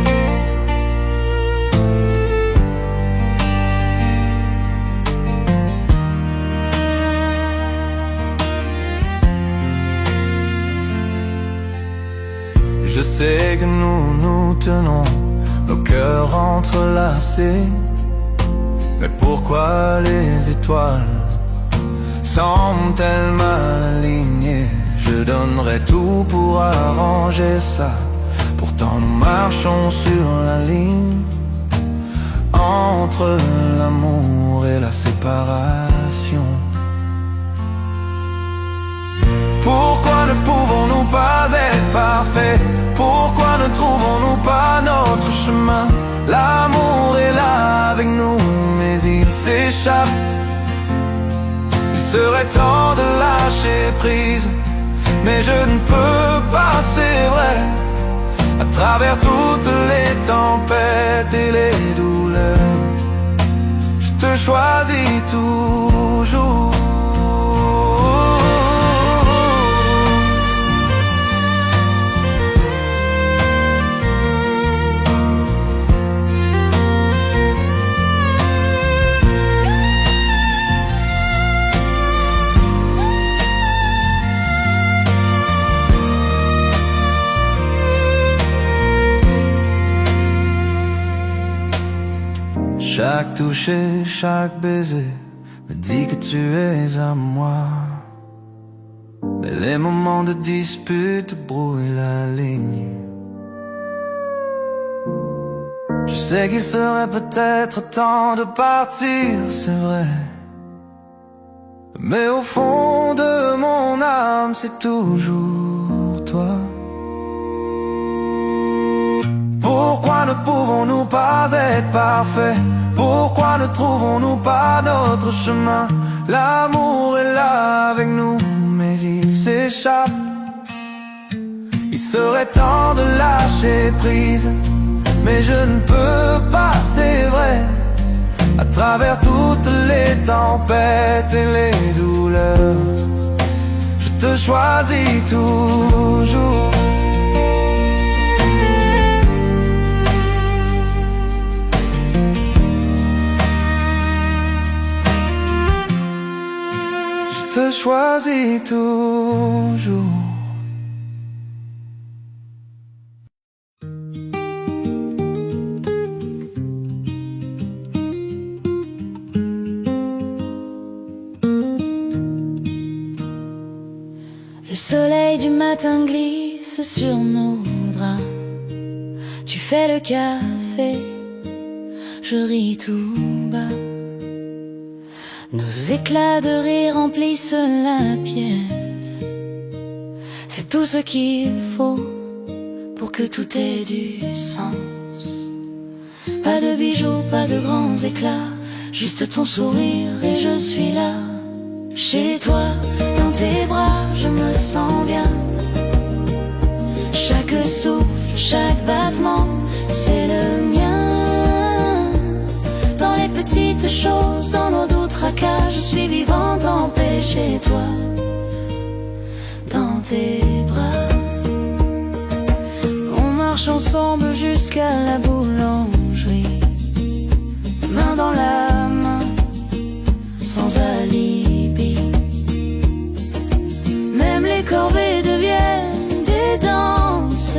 tenons nos cœurs entrelacés. Mais pourquoi les étoiles semblent-elles mal alignées? Je donnerais tout pour arranger ça. Pourtant nous marchons sur la ligne entre l'amour et la séparation. Pourquoi ne pouvons-nous pas être parfaits? Pourquoi ne trouvons-nous pas notre chemin? L'amour est là avec nous, mais il s'échappe. Il serait temps de lâcher prise, mais je ne peux pas, c'est vrai. À travers toutes les tempêtes et les douleurs, je te choisis toujours. Chaque toucher, chaque baiser me dit que tu es à moi. Mais les moments de dispute brouillent la ligne. Je sais qu'il serait peut-être temps de partir, c'est vrai. Mais au fond de mon âme, c'est toujours toi. Pourquoi ne pouvons-nous pas être parfaits? Pourquoi ne trouvons-nous pas notre chemin? L'amour est là avec nous, mais il s'échappe. Il serait temps de lâcher prise, mais je ne peux pas, c'est vrai. À travers toutes les tempêtes et les douleurs, je te choisis toujours. Je te choisis toujours. Le soleil du matin glisse sur nos draps. Tu fais le café, je ris tout bas. Nos éclats de rire remplissent la pièce. C'est tout ce qu'il faut pour que tout ait du sens. Pas de bijoux, pas de grands éclats, juste ton sourire et je suis là. Chez toi, dans tes bras, je me sens bien. Chaque souffle, chaque battement, c'est le mien. Dans les petites choses, dans nos doux tracas, je suis vivante en paix chez toi. Dans tes bras, on marche ensemble jusqu'à la boulangerie, main dans la main, sans alibi. Même les corvées deviennent des danses.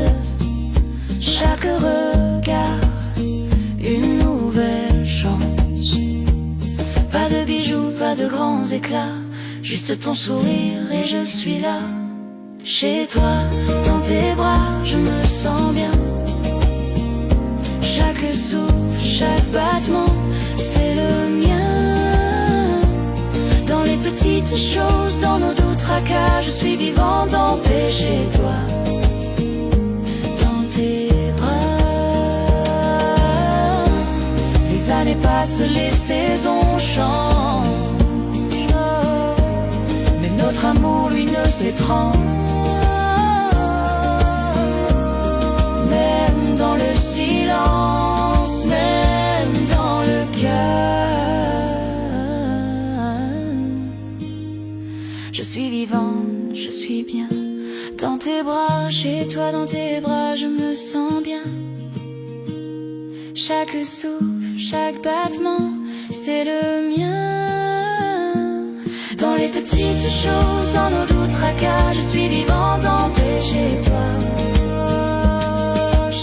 Chaque regard, une nouvelle chance. Pas de bijoux, pas de grands éclats, juste ton sourire et je suis là. Chez toi, dans tes bras, je me sens bien. Chaque souffle, chaque battement, c'est le mien. Dans les petites choses, dans nos doux tracas, je suis vivante en paix chez toi. Dans tes bras, les années passent, les saisons changent, mais notre amour, lui, ne s'étrange. Même dans le silence, même dans le cœur, je suis vivante, je suis bien. Dans tes bras, chez toi, dans tes bras, je me sens bien. Chaque souffle, chaque battement, c'est le mien. Dans les petites choses, dans nos doux tracas, je suis vivante en paix chez toi.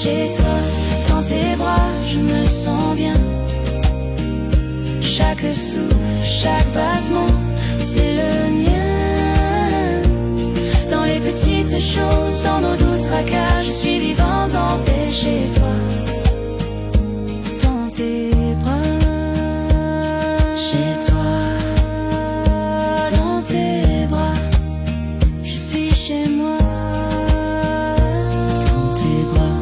Chez toi, dans tes bras, je me sens bien. Chaque souffle, chaque battement, c'est le mien. Dans les petites choses, dans nos doutes tracas, je suis vivante en paix chez toi. Dans tes bras, chez toi, dans tes bras, je suis chez moi. Dans tes bras.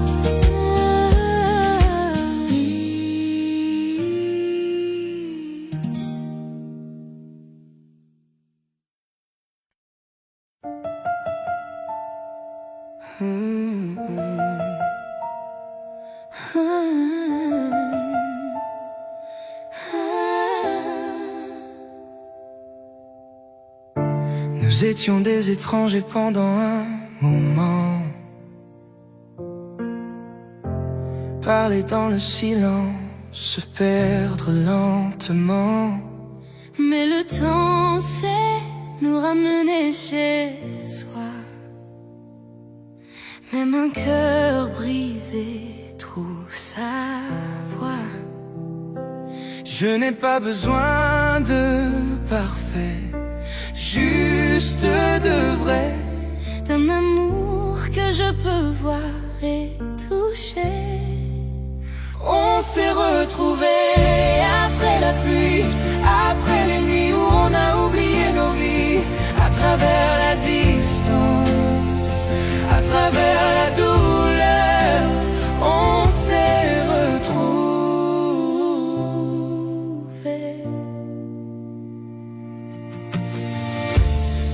Nous étions des étrangers pendant un moment, parler dans le silence, se perdre lentement. Mais le temps sait nous ramener chez soi. Même un cœur brisé trouve sa voie. Je n'ai pas besoin de parfait, juste de vrai, d'un amour que je peux voir et toucher. On s'est retrouvés après la pluie, après les nuits où on a oublié nos vies, à travers la distance, à travers la douleur, on s'est retrouvés.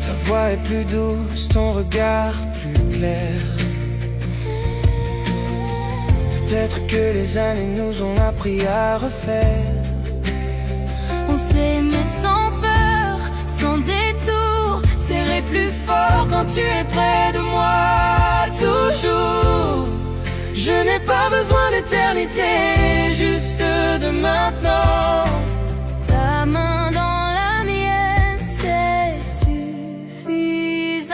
Ta voix est plus douce, ton regard plus clair. Peut-être que les années nous ont appris à refaire. On s'est aimé sans peur, sans détour, serré plus fort quand tu es près de moi, toujours. Je n'ai pas besoin d'éternité, juste de maintenant. Ta main dans la mienne, c'est suffisant,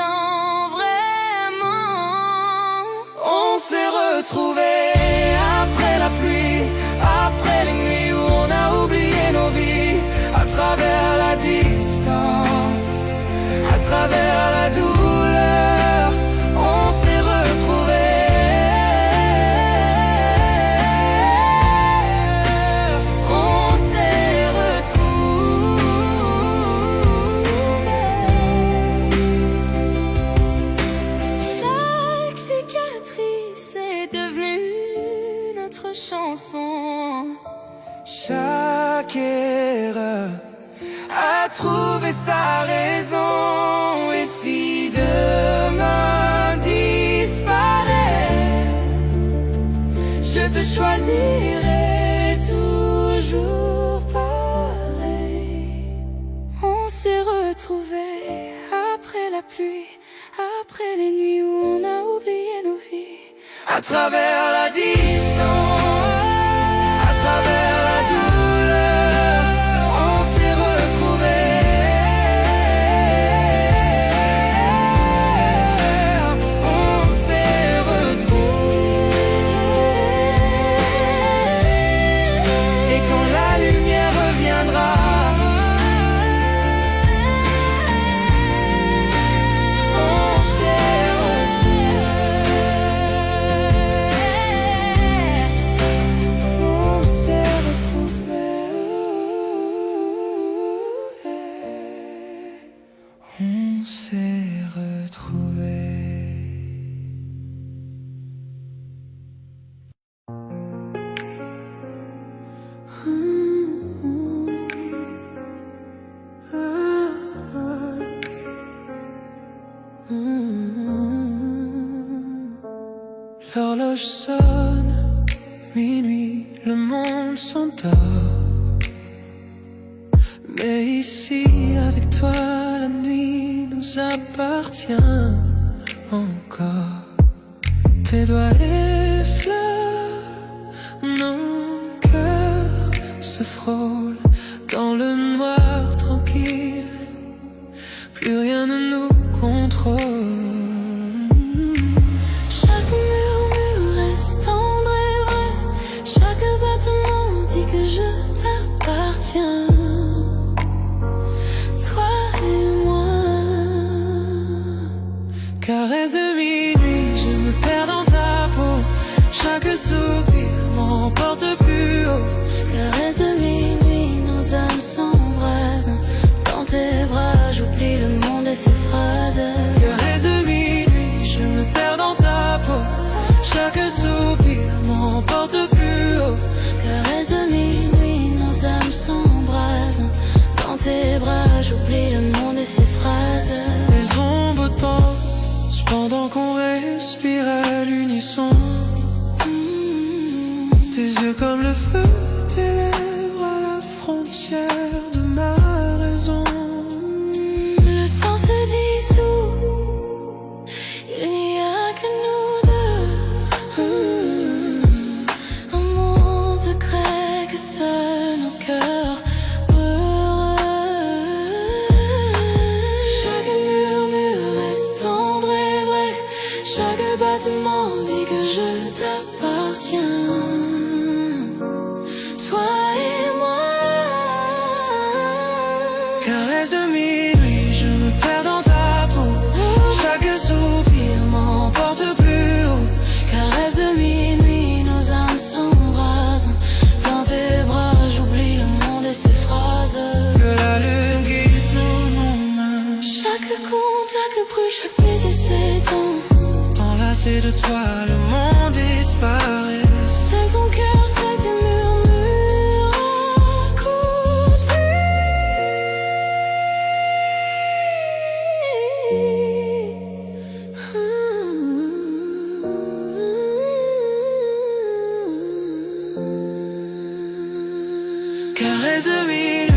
vraiment. On s'est retrouvés après la pluie, après les nuits où on a oublié nos vies, à travers la distance, à travers la douleur, on s'est retrouvés. On s'est retrouvés. Chaque cicatrice est devenue notre chanson. Chaque erreur a trouvé sa raison. Et si demain disparaît, je te choisirai toujours pareil. On s'est retrouvés après la pluie, après les nuits où on a oublié nos vies, à travers la distance, à travers la douleur, on s'est retrouvés. On s'est retrouvés. Et quand la lumière reviendra, on s'est On s'est retrouvés. L'horloge sonne, minuit, le monde s'endort. Mais ici, avec toi, la nuit nous appartient encore. Tes doigts effleurent, nos cœurs se frôlent dans le noir tranquille. Plus rien ne nous contrôle. Chaque murmure reste en m'emporte plus haut. Caresse de minuit, nos âmes s'embrasent. Dans tes bras, j'oublie le monde et ses phrases. Caresse de minuit, je me perds dans ta peau. Chaque soupir m'emporte plus haut. Caresse de minuit, nos âmes s'embrasent. Dans tes bras, j'oublie le monde et ses phrases. Les ombres dansent pendant qu'on respire à l'unisson. Tes yeux comme le feu, tes lèvres à la frontière de ma raison. Le temps se dissout, il n'y a que nous deux. Un monde secret que seuls nos cœurs heureux. Chaque murmure reste tendre et vrai. Chaque battement dit que je t'appartiens. Toi et moi. Caresse de minuit, je me perds dans ta peau. Chaque soupir m'emporte plus haut. Caresse de minuit, nos âmes s'embrasent. Dans tes bras, j'oublie le monde et ses phrases. Que la lune guide nos mains. Chaque contact brûle, chaque baiser s'éteint. Enlacé de toi, le monde disparaît. Seul ton cœur, seul tes murmures à côté. Caresse de minuit.